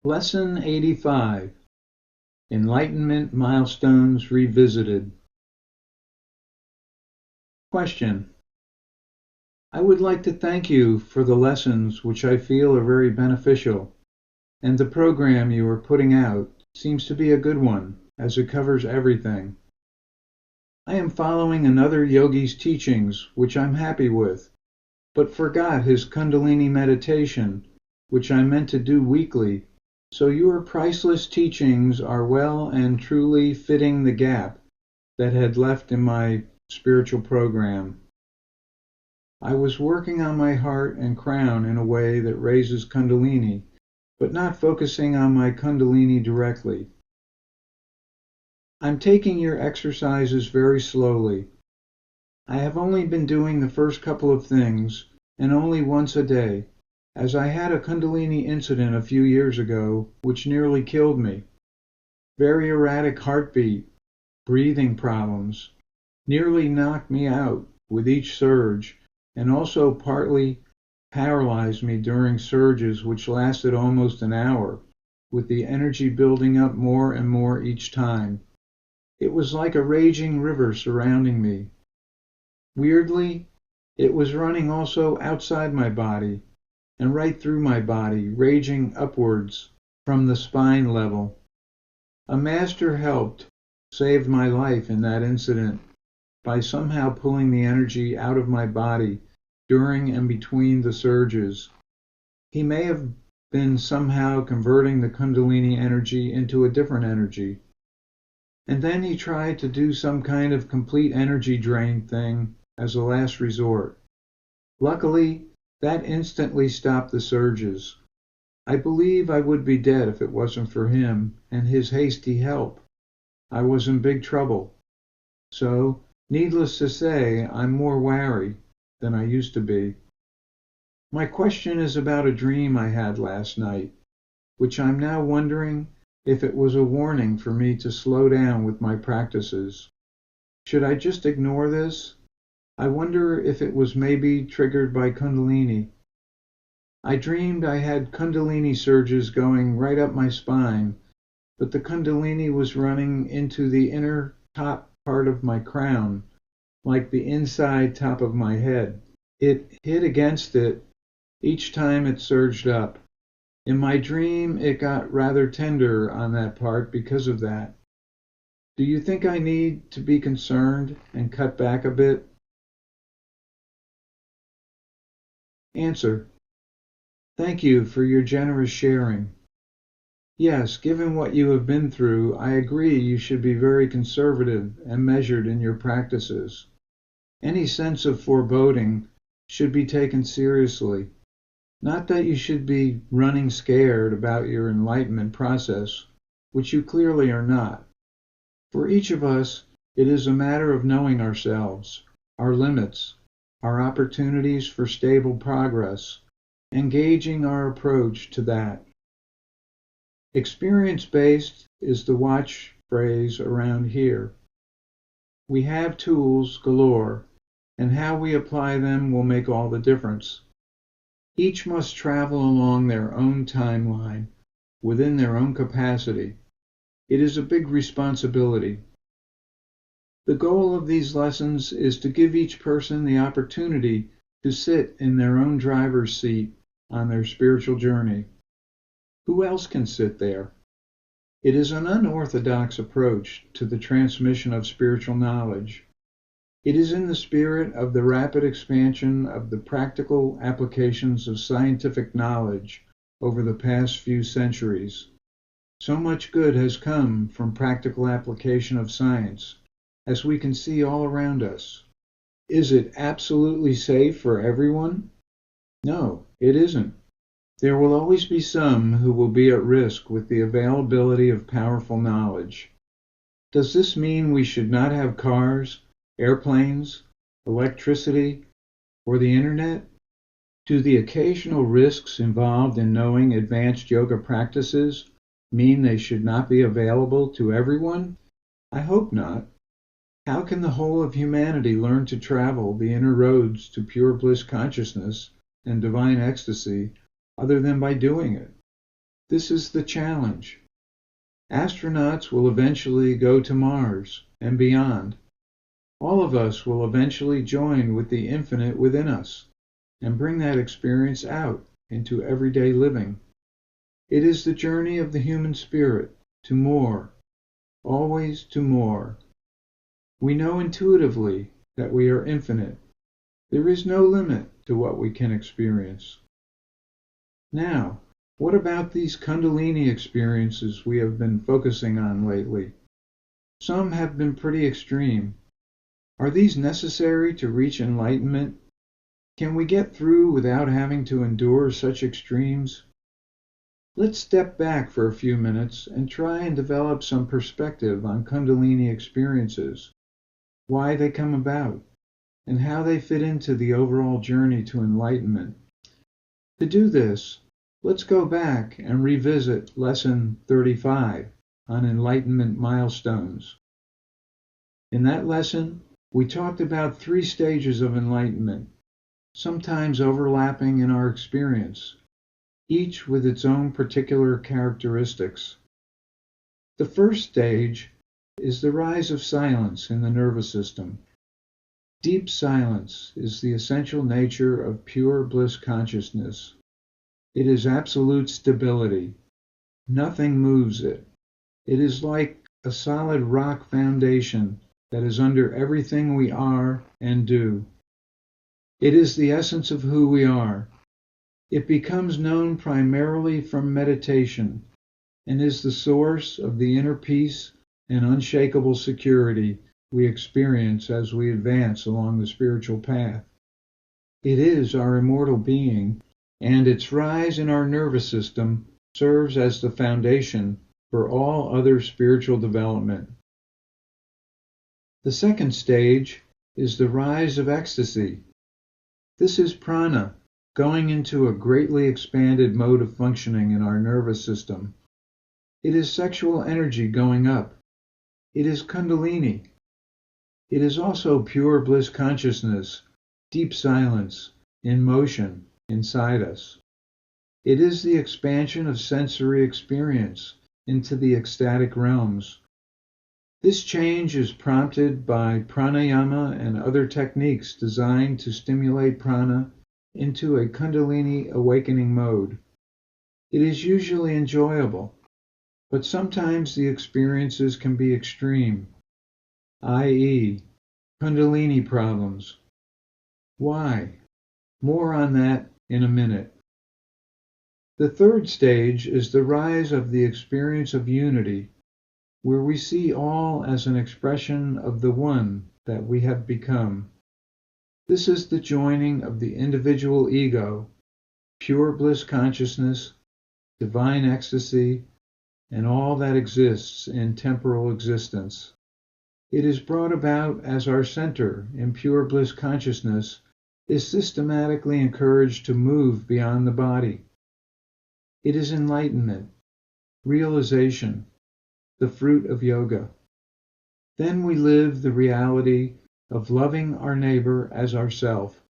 Lesson 85. Enlightenment Milestones Revisited. Question. I would like to thank you for the lessons which I feel are very beneficial, and the program you are putting out seems to be a good one, as it covers everything. I am following another yogi's teachings, which I'm happy with, but forgot his Kundalini meditation, which I meant to do weekly. So your priceless teachings are well and truly fitting the gap that had left in my spiritual program. I was working on my heart and crown in a way that raises Kundalini, but not focusing on my Kundalini directly. I'm taking your exercises very slowly. I have only been doing the first couple of things, and only once a day, as I had a Kundalini incident a few years ago which nearly killed me. Very erratic heartbeat, breathing problems, nearly knocked me out with each surge, and also partly paralyzed me during surges which lasted almost an hour, with the energy building up more and more each time. It was like a raging river surrounding me. Weirdly, it was running also outside my body, and right through my body, raging upwards from the spine level. A master helped, saved my life in that incident by somehow pulling the energy out of my body during and between the surges. He may have been somehow converting the Kundalini energy into a different energy. And then he tried to do some kind of complete energy drain thing as a last resort. Luckily, that instantly stopped the surges. I believe I would be dead if it wasn't for him and his hasty help. I was in big trouble. So, needless to say, I'm more wary than I used to be. My question is about a dream I had last night, which I'm now wondering if it was a warning for me to slow down with my practices. Should I just ignore this? I wonder if it was maybe triggered by Kundalini. I dreamed I had Kundalini surges going right up my spine, but the Kundalini was running into the inner top part of my crown, like the inside top of my head. It hit against it each time it surged up. In my dream, it got rather tender on that part because of that. Do you think I need to be concerned and cut back a bit? Answer. Thank you for your generous sharing. Yes, given what you have been through, I agree you should be very conservative and measured in your practices. Any sense of foreboding should be taken seriously. Not that you should be running scared about your enlightenment process, which you clearly are not. For each of us, it is a matter of knowing ourselves, our limits, our opportunities for stable progress, and gauging our approach to that. Experience-based is the watch phrase around here. We have tools galore, and how we apply them will make all the difference. Each must travel along their own timeline, within their own capacity. It is a big responsibility. The goal of these lessons is to give each person the opportunity to sit in their own driver's seat on their spiritual journey. Who else can sit there? It is an unorthodox approach to the transmission of spiritual knowledge. It is in the spirit of the rapid expansion of the practical applications of scientific knowledge over the past few centuries. So much good has come from practical application of science, as we can see all around us. Is it absolutely safe for everyone? No, it isn't. There will always be some who will be at risk with the availability of powerful knowledge. Does this mean we should not have cars, airplanes, electricity, or the internet? Do the occasional risks involved in knowing advanced yoga practices mean they should not be available to everyone? I hope not. How can the whole of humanity learn to travel the inner roads to pure bliss consciousness and divine ecstasy other than by doing it? This is the challenge. Astronauts will eventually go to Mars and beyond. All of us will eventually join with the infinite within us and bring that experience out into everyday living. It is the journey of the human spirit to more, always to more. We know intuitively that we are infinite. There is no limit to what we can experience. Now, what about these Kundalini experiences we have been focusing on lately? Some have been pretty extreme. Are these necessary to reach enlightenment? Can we get through without having to endure such extremes? Let's step back for a few minutes and try and develop some perspective on Kundalini experiences, why they come about, and how they fit into the overall journey to enlightenment. To do this, let's go back and revisit Lesson 35 on Enlightenment Milestones. In that lesson, we talked about 3 stages of enlightenment, sometimes overlapping in our experience, each with its own particular characteristics. The first stage is the rise of silence in the nervous system. Deep silence is the essential nature of pure bliss consciousness. It is absolute stability. Nothing moves it. It is like a solid rock foundation that is under everything we are and do. It is the essence of who we are. It becomes known primarily from meditation and is the source of the inner peace and unshakable security we experience as we advance along the spiritual path. It is our immortal being, and its rise in our nervous system serves as the foundation for all other spiritual development. The second stage is the rise of ecstasy. This is prana going into a greatly expanded mode of functioning in our nervous system. It is sexual energy going up. It is Kundalini. It is also pure bliss consciousness, deep silence, in motion inside us. It is the expansion of sensory experience into the ecstatic realms. This change is prompted by pranayama and other techniques designed to stimulate prana into a Kundalini awakening mode. It is usually enjoyable, but sometimes the experiences can be extreme, i.e., Kundalini problems. Why? More on that in a minute. The third stage is the rise of the experience of unity, where we see all as an expression of the one that we have become. This is the joining of the individual ego, pure bliss consciousness, divine ecstasy, and all that exists in temporal existence. It is brought about as our center in pure bliss consciousness is systematically encouraged to move beyond the body. It is enlightenment, realization, the fruit of yoga. Then we live the reality of loving our neighbor as ourself.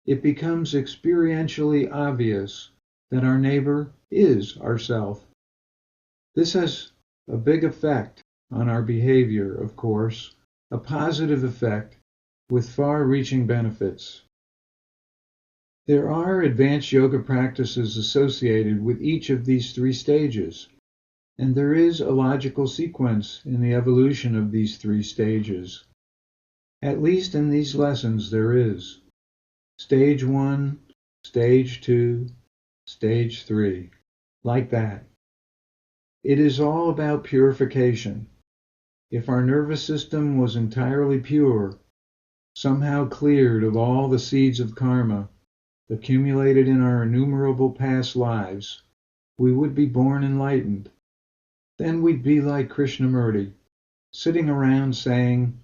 It becomes experientially obvious that our neighbor is ourself. This has a big effect on our behavior, of course, a positive effect with far-reaching benefits. There are advanced yoga practices associated with each of these 3 stages, and there is a logical sequence in the evolution of these 3 stages. At least in these lessons there is. Stage 1, Stage 2, Stage 3, like that. It is all about purification. If our nervous system was entirely pure, somehow cleared of all the seeds of karma accumulated in our innumerable past lives, we would be born enlightened. Then we'd be like Krishnamurti, sitting around saying,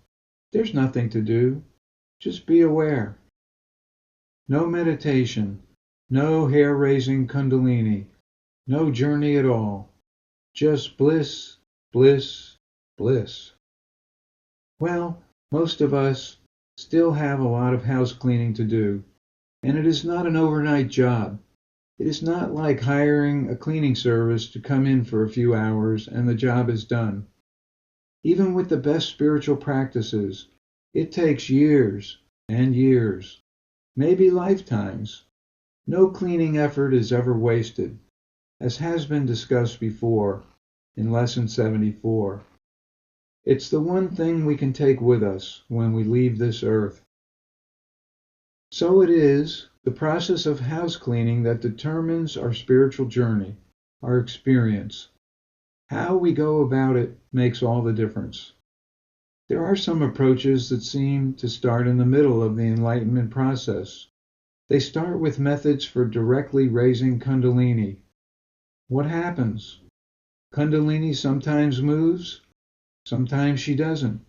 "There's nothing to do, just be aware." No meditation, no hair-raising Kundalini, no journey at all, just bliss, bliss, bliss. Well, most of us still have a lot of house cleaning to do, and it is not an overnight job. It is not like hiring a cleaning service to come in for a few hours and the job is done. Even with the best spiritual practices, it takes years and years, maybe lifetimes. No cleaning effort is ever wasted, as has been discussed before in Lesson 74. It's the one thing we can take with us when we leave this earth. So it is the process of house cleaning that determines our spiritual journey, our experience. How we go about it makes all the difference. There are some approaches that seem to start in the middle of the Enlightenment process. They start with methods for directly raising Kundalini. What happens? Kundalini sometimes moves, sometimes she doesn't.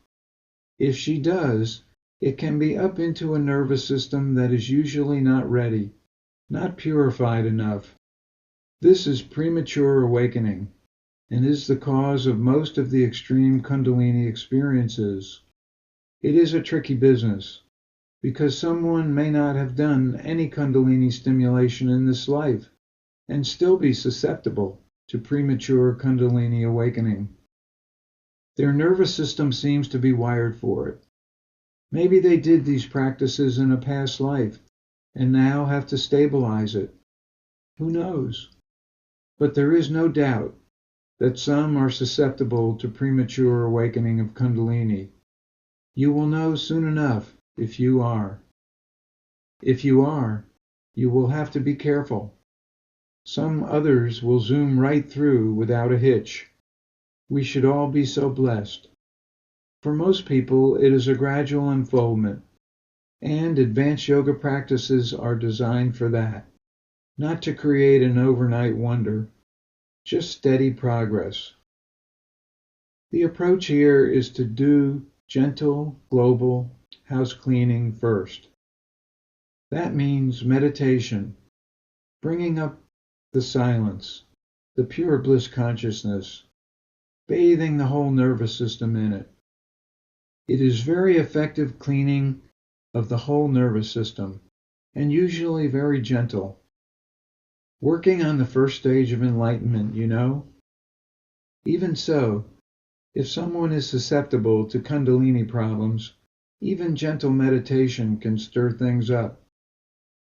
If she does, it can be up into a nervous system that is usually not ready, not purified enough. This is premature awakening, and is the cause of most of the extreme Kundalini experiences. It is a tricky business, because someone may not have done any Kundalini stimulation in this life, and still be susceptible to premature Kundalini awakening. Their nervous system seems to be wired for it. Maybe they did these practices in a past life, and now have to stabilize it. Who knows? But there is no doubt that some are susceptible to premature awakening of Kundalini. You will know soon enough if you are. If you are, you will have to be careful. Some others will zoom right through without a hitch. We should all be so blessed. For most people, it is a gradual unfoldment, and advanced yoga practices are designed for that, not to create an overnight wonder, just steady progress. The approach here is to do gentle, global house cleaning first. That means meditation, bringing up the silence, the pure bliss consciousness, bathing the whole nervous system in it. It is very effective cleaning of the whole nervous system, and usually very gentle. Working on the first stage of enlightenment, you know. Even so, if someone is susceptible to Kundalini problems, even gentle meditation can stir things up.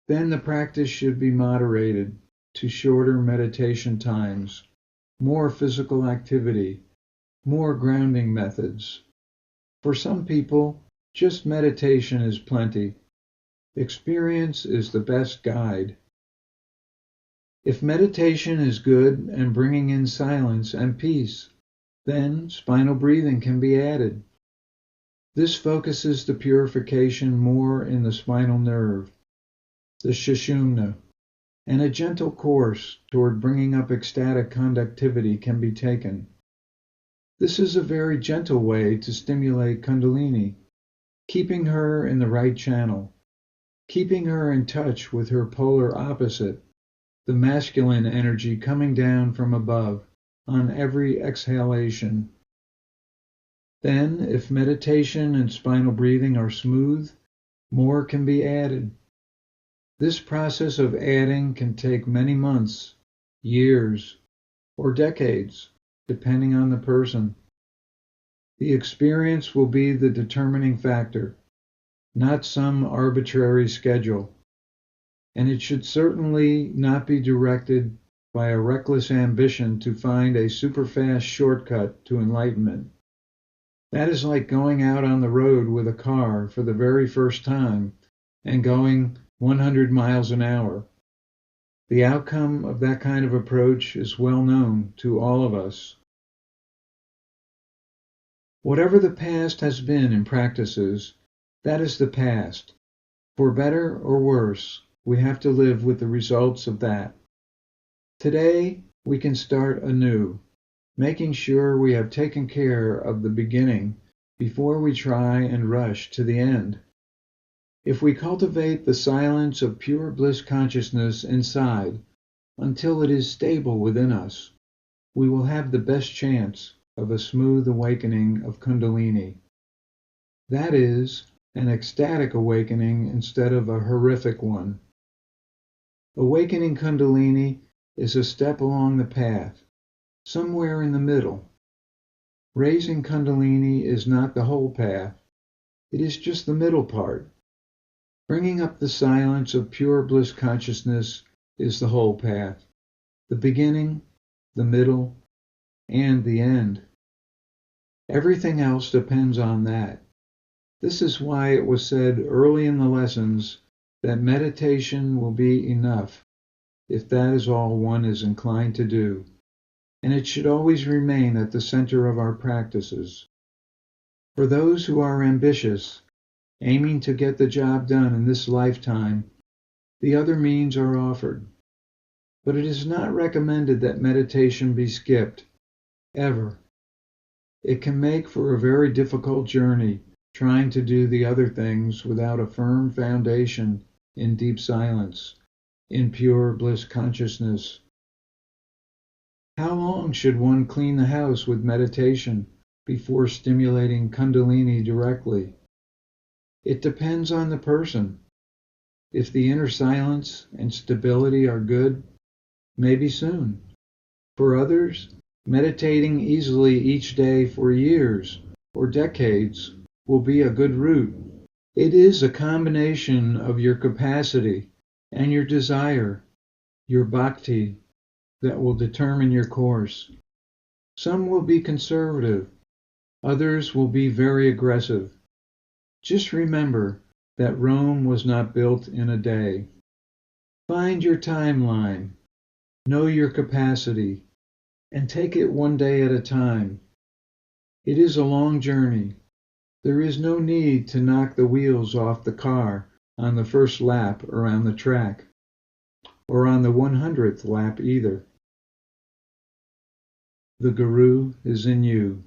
Then the practice should be moderated to shorter meditation times, more physical activity, more grounding methods. For some people, just meditation is plenty. Experience is the best guide. If meditation is good and bringing in silence and peace, then spinal breathing can be added. This focuses the purification more in the spinal nerve, the Sushumna, and a gentle course toward bringing up ecstatic conductivity can be taken. This is a very gentle way to stimulate Kundalini, keeping her in the right channel, keeping her in touch with her polar opposite, the masculine energy coming down from above on every exhalation. Then, if meditation and spinal breathing are smooth, more can be added. This process of adding can take many months, years, or decades, depending on the person. The experience will be the determining factor, not some arbitrary schedule. And it should certainly not be directed by a reckless ambition to find a super-fast shortcut to enlightenment. That is like going out on the road with a car for the very first time and going 100 miles an hour. The outcome of that kind of approach is well known to all of us. Whatever the past has been in practices, that is the past. For better or worse, we have to live with the results of that. Today, we can start anew, making sure we have taken care of the beginning before we try and rush to the end. If we cultivate the silence of pure bliss consciousness inside until it is stable within us, we will have the best chance of a smooth awakening of Kundalini. That is, an ecstatic awakening instead of a horrific one. Awakening Kundalini is a step along the path, somewhere in the middle. Raising Kundalini is not the whole path. It is just the middle part. Bringing up the silence of pure bliss consciousness is the whole path, the beginning, the middle, and the end. Everything else depends on that. This is why it was said early in the lessons that meditation will be enough if that is all one is inclined to do, and it should always remain at the center of our practices. For those who are ambitious, aiming to get the job done in this lifetime, the other means are offered. But it is not recommended that meditation be skipped, ever. It can make for a very difficult journey trying to do the other things without a firm foundation in deep silence, in pure bliss consciousness. How long should one clean the house with meditation before stimulating Kundalini directly? It depends on the person. If the inner silence and stability are good, maybe soon. For others, meditating easily each day for years or decades will be a good route. It is a combination of your capacity and your desire, your bhakti, that will determine your course. Some will be conservative, others will be very aggressive. Just remember that Rome was not built in a day. Find your timeline, know your capacity, and take it one day at a time. It is a long journey. There is no need to knock the wheels off the car on the first lap around the track, or on the 100th lap either. The Guru is in you.